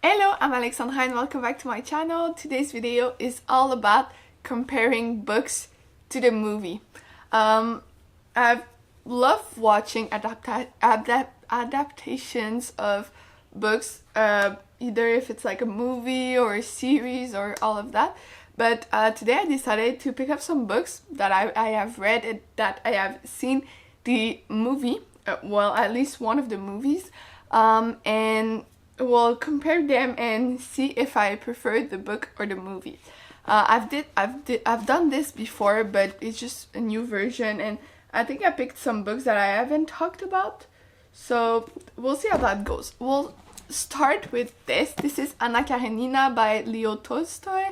Hello, I'm Alexandra and welcome back to my channel. Today's video is all about comparing books to the movie. I love watching adaptations of books, either if it's like a movie or a series or all of that. But today I decided to pick up some books that I have read and that I have seen the movie, well, at least one of the movies, and we'll compare them and see if I prefer the book or the movie. I've done this before, but it's just a new version, and I think I picked some books that I haven't talked about, so we'll see how that goes. We'll start with this. This is Anna Karenina by Leo Tolstoy.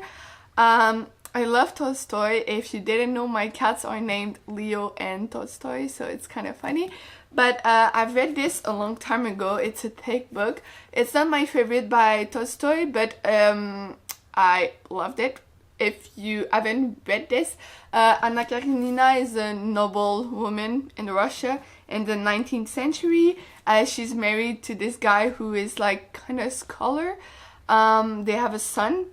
I love Tolstoy. If you didn't know, my cats are named Leo and Tolstoy, so it's kind of funny. But I've read this a long time ago. It's a thick book. It's not my favorite by Tolstoy, but I loved it. If you haven't read this, Anna Karenina is a noble woman in Russia in the 19th century. She's married to this guy who is like kind of a scholar. They have a son.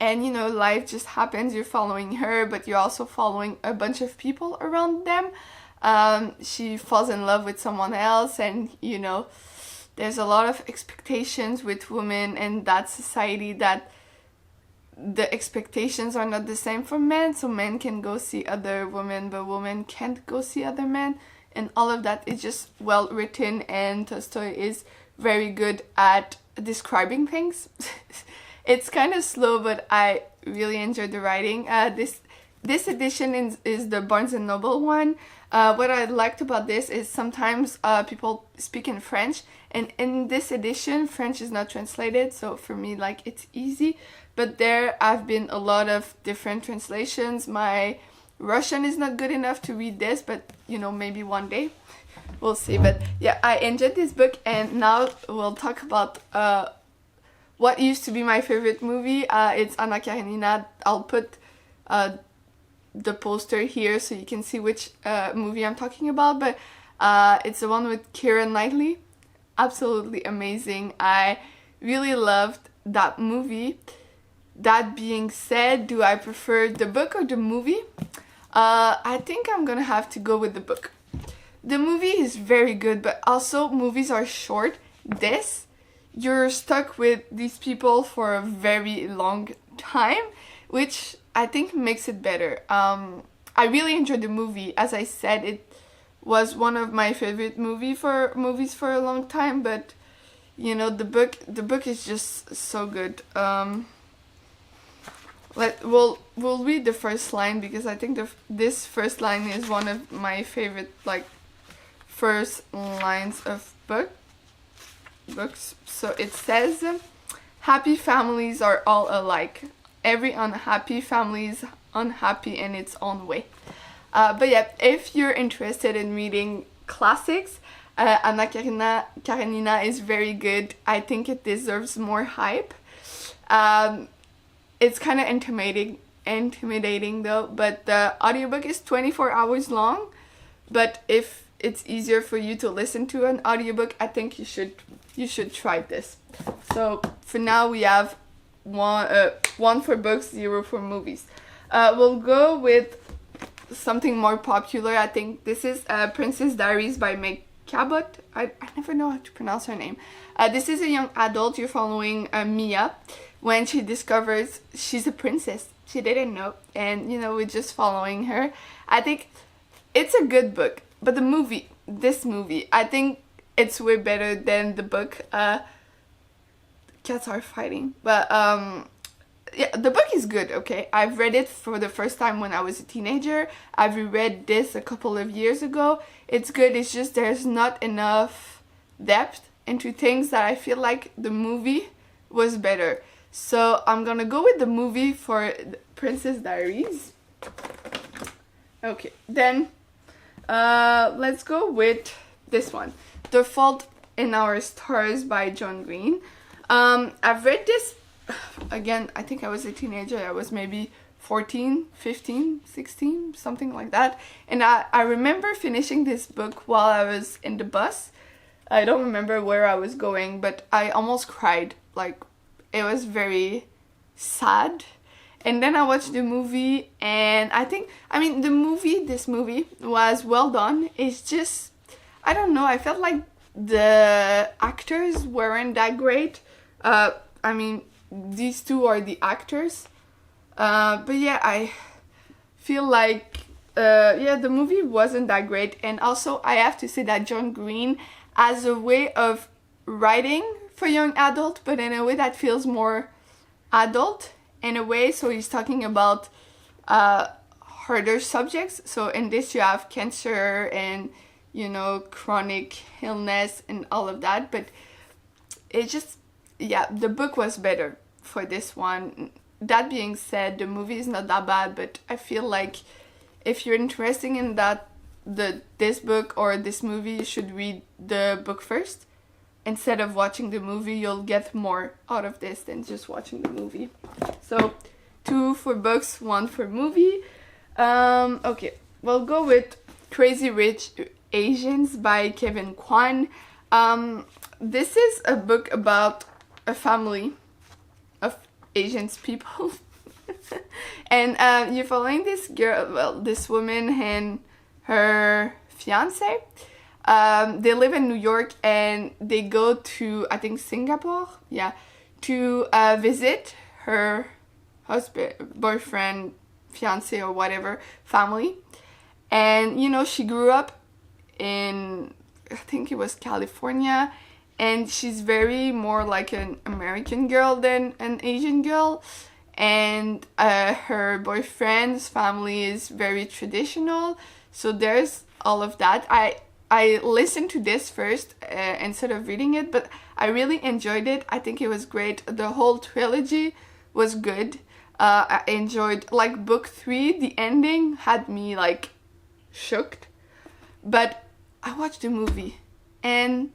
And you know, life just happens. You're following her, but you're also following a bunch of people around them. She falls in love with someone else, and you know, there's a lot of expectations with women in that society, that the expectations are not the same for men. So men can go see other women, but women can't go see other men, and all of that is just well written, and Tolstoy is very good at describing things. It's kind of slow, but I really enjoyed the writing. This edition is the Barnes & Noble one. What I liked about this is sometimes people speak in French, and in this edition French is not translated, so for me, like, it's easy. But there have been a lot of different translations. My Russian is not good enough to read this, but you know, maybe one day we'll see. But yeah, I enjoyed this book, and now we'll talk about what used to be my favorite movie. It's Anna Karenina. I'll put the poster here so you can see which movie I'm talking about, but it's the one with Keira Knightley. Absolutely amazing. I really loved that movie. That being said, do I prefer the book or the movie? I think I'm gonna have to go with the book. The movie is very good, but also movies are short. You're stuck with these people for a very long time, which I think makes it better. I really enjoyed the movie. As I said, it was one of my favorite movies for a long time, but you know, the book is just so good. We'll read the first line, because I think this first line is one of my favorite, like, first lines of books. So it says, happy families are all alike. Every unhappy family is unhappy in its own way. But yeah, if you're interested in reading classics, Anna Karenina is very good. I think it deserves more hype. It's kind of intimidating though, but the audiobook is 24 hours long. But if it's easier for you to listen to an audiobook, I think you should try this. So for now we have one for books, 0 for movies. We'll go with something more popular. I think this is Princess Diaries by Meg Cabot. I never know how to pronounce her name. This is a young adult. You're following Mia when she discovers she's a princess. She didn't know, and you know, we're just following her. I think it's a good book, but this movie, I think it's way better than the book. Cats are fighting, but yeah, the book is good. Okay, I've read it for the first time when I was a teenager. I've reread this a couple of years ago. It's good. It's just there's not enough depth into things that I feel like the movie was better. So I'm gonna go with the movie for Princess Diaries. Okay, then let's go with this one, The Fault in Our Stars by John Green. I've read this, again, I think I was a teenager. I was maybe 14, 15, 16, something like that. And I remember finishing this book while I was in the bus. I don't remember where I was going, but I almost cried, like it was very sad. And then I watched the movie, and this movie was well done. It's just, I don't know, I felt like the actors weren't that great. These two are the actors. But yeah, I feel like, the movie wasn't that great. And also, I have to say that John Green has a way of writing for young adult, but in a way that feels more adult in a way. So he's talking about harder subjects. So in this you have cancer and, chronic illness and all of that. But it just, the book was better for this one. That being said, the movie is not that bad, but I feel like if you're interested in this book or this movie, you should read the book first. Instead of watching the movie, you'll get more out of this than just watching the movie. So 2 for books, 1 for movie. Okay, we'll go with Crazy Rich Asians by Kevin Kwan. This is a book about a family of Asian people. And you're following this girl, this woman and her fiance. They live in New York, and they go to, I think, Singapore, to visit her husband, boyfriend, fiance, or whatever, family. And, she grew up in, I think it was California, and she's very more like an American girl than an Asian girl. And her boyfriend's family is very traditional, so there's all of that. I listened to this first instead of reading it, but I really enjoyed it. I think it was great. The whole trilogy was good. I enjoyed, like, book 3, the ending had me, like, shocked. But I watched the movie, and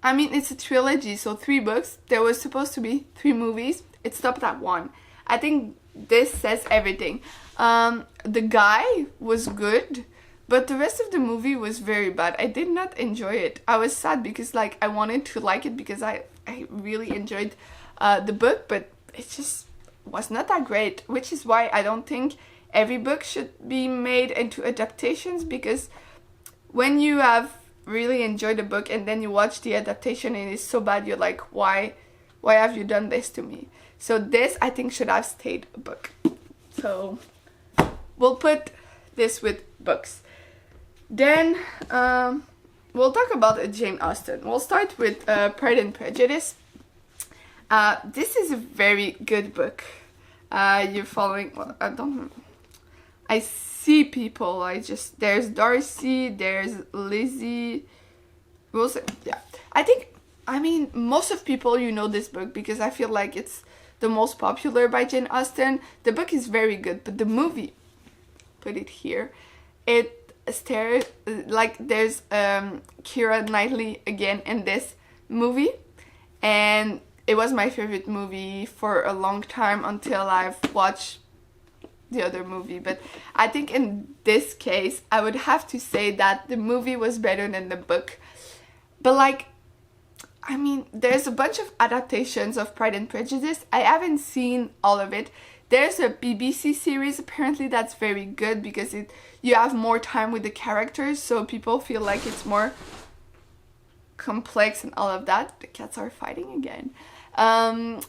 it's a trilogy, so 3 books. There was supposed to be 3 movies. It stopped at 1. I think this says everything. The guy was good, but the rest of the movie was very bad. I did not enjoy it. I was sad because, like, I wanted to like it because I really enjoyed the book, but it just was not that great, which is why I don't think every book should be made into adaptations, because when you have really enjoyed a book and then you watch the adaptation and it's so bad, you're like, why have you done this to me? So this, I think, should have stayed a book. So we'll put this with books. Then we'll talk about Jane Austen. We'll start with Pride and Prejudice. This is a very good book. You're following, well, I see people, there's Darcy, there's Lizzie, most of people, this book because I feel like it's the most popular by Jane Austen. The book is very good, but the movie, put it here, there's Keira Knightley again in this movie, and it was my favorite movie for a long time until I've watched the other movie. But I think in this case I would have to say that the movie was better than the book. But there's a bunch of adaptations of Pride and Prejudice. I haven't seen all of it. There's a BBC series apparently that's very good because you have more time with the characters, so people feel like it's more complex and all of that. The cats are fighting again. But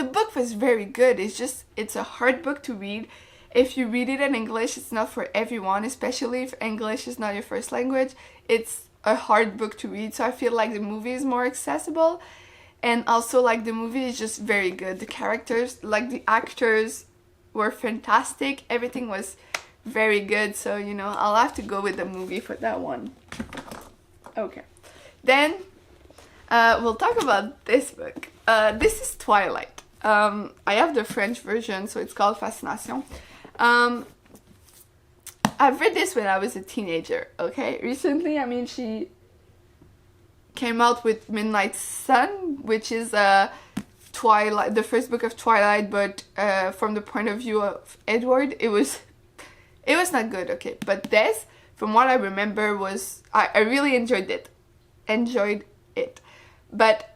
the book was very good. It's a hard book to read. If you read it in English, it's not for everyone, especially if English is not your first language. It's a hard book to read, so I feel like the movie is more accessible. And also, the movie is just very good. The characters, the actors were fantastic. Everything was very good, so I'll have to go with the movie for that one. Okay, then we'll talk about this book. This is Twilight. I have the French version, so it's called Fascination. I've read this when I was a teenager, okay? Recently, she came out with Midnight Sun, which is Twilight, the first book of Twilight, but from the point of view of Edward, it was not good, okay? But this, from what I remember, I really enjoyed it. But,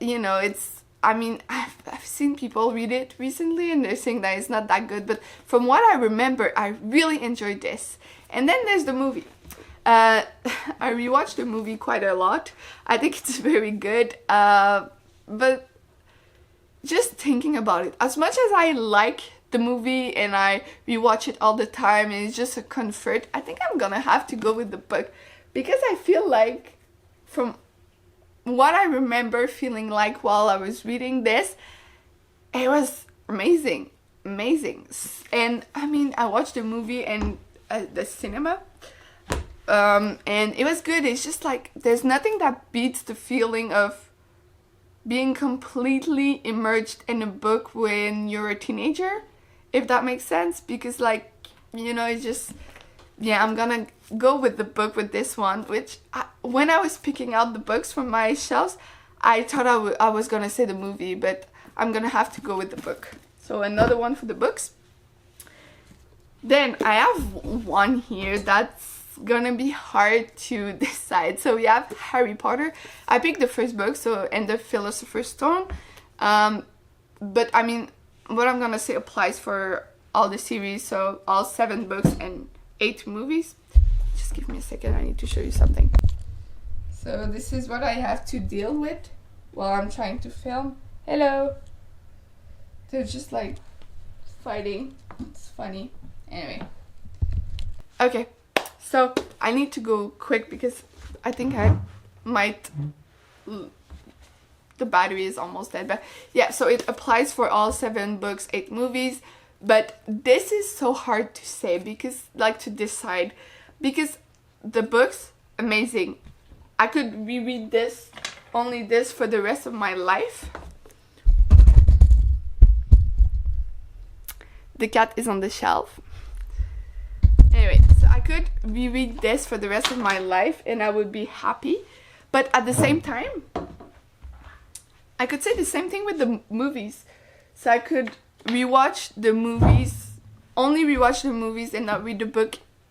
I mean, I've seen people read it recently and they're saying that it's not that good, but from what I remember, I really enjoyed this. And then there's the movie. I rewatched the movie quite a lot. I think it's very good, but just thinking about it, as much as I like the movie and I rewatch it all the time and it's just a comfort, I think I'm gonna have to go with the book, because I feel like, from what I remember feeling like while I was reading this, it was amazing. And I mean, I watched the movie and the cinema, and it was good. It's just like, there's nothing that beats the feeling of being completely immersed in a book when you're a teenager, if that makes sense, because like, you know, it's just, yeah, I'm gonna go with the book with this one, which when I was picking out the books from my shelves, I thought I was gonna say the movie, but I'm gonna have to go with the book. So another one for the books. Then I have one here that's gonna be hard to decide. So we have Harry Potter. I picked the first book, so, and the Philosopher's Stone. But I mean, what I'm gonna say applies for all the series, so all 7 books and 8 movies. Just give me a second, I need to show you something. So this is what I have to deal with while I'm trying to film. Hello! They're just like fighting. It's funny. Anyway. Okay, so I need to go quick because I think I might... The battery is almost dead, but yeah, so it applies for all 7 books, 8 movies. But this is so hard to say, because, like, to decide, because the books, amazing. I could reread this, only this, for the rest of my life. The cat is on the shelf. Anyway, so I could reread this for the rest of my life and I would be happy. But at the same time, I could say the same thing with the movies. So I could rewatch the movies, only rewatch the movies and not read the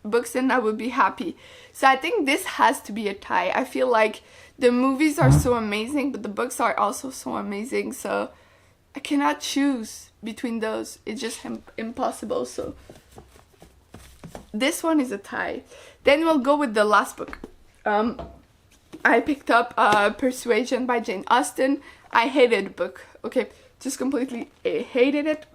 books, and I would be happy. So I think this has to be a tie. I feel like the movies are so amazing, but the books are also so amazing. So I cannot choose between those. It's just impossible. So this one is a tie. Then we'll go with the last book. I picked up Persuasion by Jane Austen. I hated the book. Okay, just completely hated it.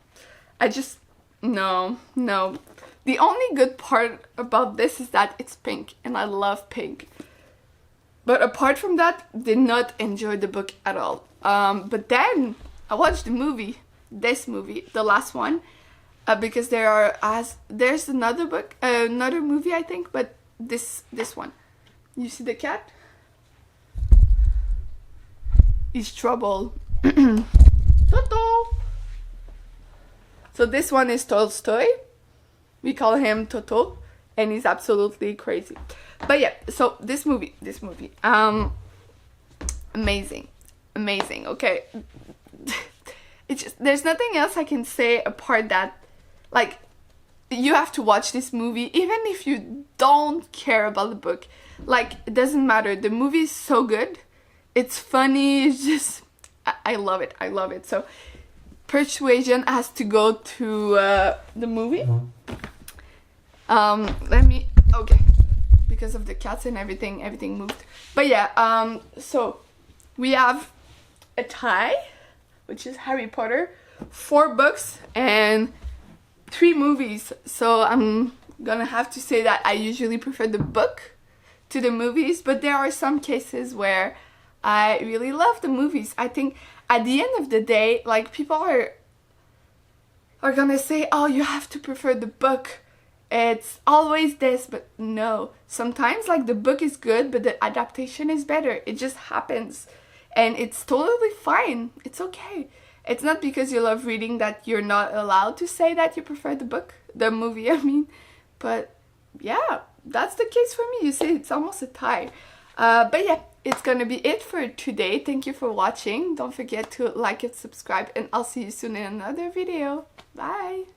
I just, no. The only good part about this is that it's pink, and I love pink. But apart from that, did not enjoy the book at all. But then I watched the movie, this movie, the last one, because there's another book, another movie, I think, but this one. You see the cat? He's trouble. Toto. So this one is Tolstoy. We call him Toto, and he's absolutely crazy. But yeah, so this movie, amazing, okay. It's just, there's nothing else I can say apart that, like, you have to watch this movie, even if you don't care about the book. Like, it doesn't matter, the movie is so good, it's funny, it's just, I love it. So Persuasion has to go to the movie. Okay, because of the cats and everything moved. But yeah, so we have a tie, which is Harry Potter, 4 books and 3 movies. So I'm gonna have to say that I usually prefer the book to the movies, but there are some cases where I really love the movies. I think at the end of the day, like, people are gonna say, oh, you have to prefer the book, it's always this, but no. Sometimes, like, the book is good, but the adaptation is better. It just happens. And it's totally fine. It's okay. It's not because you love reading that you're not allowed to say that you prefer the movie, I mean. But yeah, that's the case for me. You see, it's almost a tie. But yeah, it's gonna be it for today. Thank you for watching. Don't forget to like and subscribe, and I'll see you soon in another video. Bye!